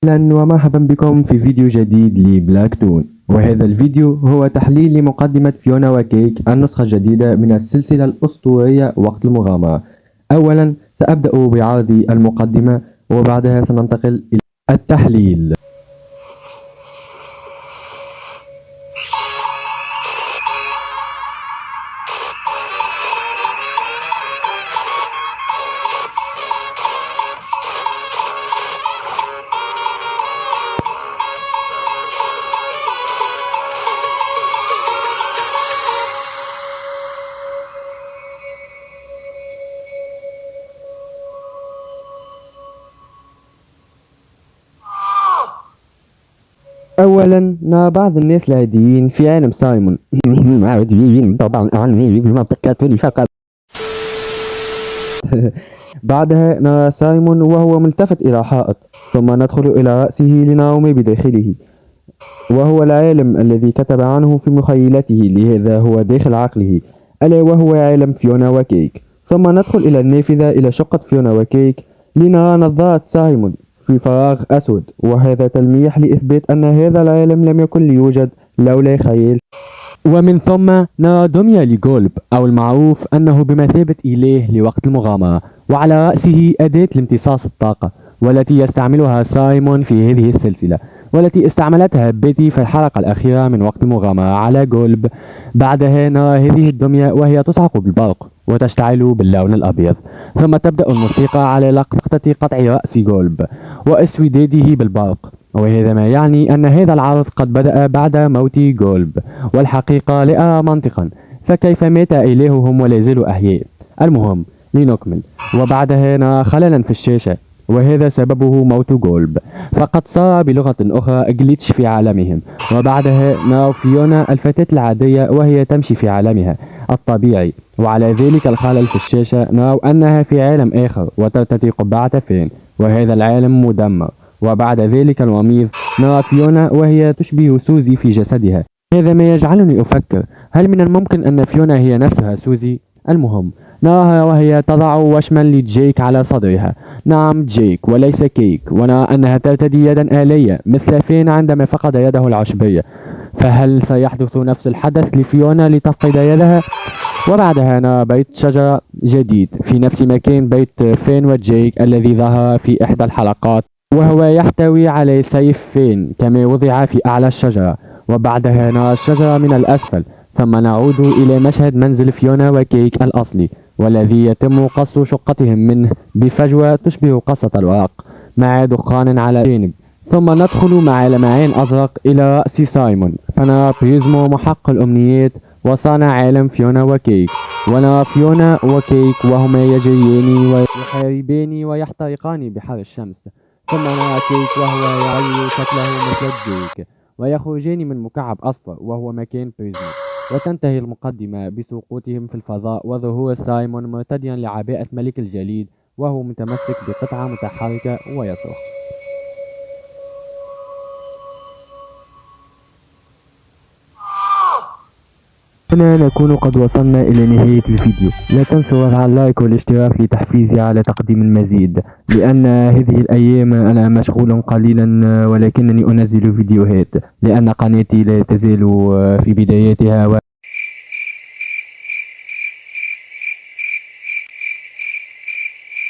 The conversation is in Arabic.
أهلا ومرحبا بكم في فيديو جديد لبلاكتون، وهذا الفيديو هو تحليل لمقدمة فيونا وكيك النسخة الجديدة من السلسلة الأسطورية وقت المغامرة. أولا سأبدأ بعرض المقدمة وبعدها سننتقل إلى التحليل. أولا نرى بعض الناس العاديين في عالم سايمون طبعا فقط. بعدها نرى سايمون وهو ملتفت إلى حائط، ثم ندخل إلى رأسه لنرى ما بداخله، وهو العالم الذي كتب عنه في مخيلته، لهذا هو داخل عقله، ألا وهو عالم فيونا وكيك. ثم ندخل إلى النافذة إلى شقة فيونا وكيك لنرى نظارة سايمون في فراغ أسود، وهذا تلميح لإثبات أن هذا العالم لم يكن ليوجد لولا خيال. ومن ثم نرى دمية لغولب، أو المعروف أنه بمثابة إله لوقت المغامرة، وعلى رأسه أداة لامتصاص الطاقة، والتي يستعملها سايمون في هذه السلسلة، والتي استعملتها بيتي في الحلقة الأخيرة من وقت المغامرة على غولب. بعدها نرى هذه الدمية وهي تصعق بالبرق وتشتعل باللون الأبيض، ثم تبدأ الموسيقى على لقطة قطع رأس غولب واسوداده بالبرق، وهذا ما يعني أن هذا العرض قد بدأ بعد موت غولب. والحقيقة لا أرى منطقا، فكيف مات إلههم ولا زالوا أحياء؟ المهم لنكمل. وبعدها نرى خللا في الشاشة، وهذا سببه موت غولب، فقد صار بلغة أخرى جليتش في عالمهم. وبعدها نرى فيونا الفتاة العادية وهي تمشي في عالمها الطبيعي، وعلى ذلك الخلل في الشاشة نرى أنها في عالم آخر وترتدي قبعة فين، وهذا العالم مدمر. وبعد ذلك الوميض نرى فيونا وهي تشبه سوزي في جسدها، هذا ما يجعلني أفكر، هل من الممكن أن فيونا هي نفسها سوزي؟ المهم نراها وهي تضع وشما لجيك على صدرها، نعم جيك وليس كيك، ونرى أنها ترتدي يدا آلية مثل فين عندما فقد يده العشبية، فهل سيحدث نفس الحدث لفيونا لتفقد يدها؟ وبعدها نرى بيت شجرة جديد في نفس مكان بيت فين وجيك الذي ظهر في إحدى الحلقات، وهو يحتوي على سيف فين كما وضع في أعلى الشجرة. وبعدها نرى الشجرة من الأسفل، ثم نعود إلى مشهد منزل فيونا وكيك الأصلي، والذي يتم قص شقتهم منه بفجوة تشبه قصة الورق مع دخان على الجانب. ثم ندخل مع لمعان أزرق إلى رأس سايمون، فنرى بريزمو محقق الأمنيات وصانع عالم فيونا وكيك، ونرى فيونا وكيك وهما يجريان ويحاربان ويحترقان بحر الشمس. ثم نرى كيك وهو يعلي شكله مثل الديك ويخرجان من مكعب أصفر وهو مكان بريزمو. وتنتهي المقدمة بسقوطهم في الفضاء وظهور سايمون مرتديا لعباءة ملك الجليد وهو متمسك بقطعة متحركة ويصرخ. هنا نكون قد وصلنا إلى نهاية الفيديو، لا تنسوا وضع اللايك والاشتراك لتحفيزي على تقديم المزيد، لأن هذه الأيام أنا مشغول قليلا ولكنني أنزل فيديوهات، لأن قناتي لا تزال في بدايتها.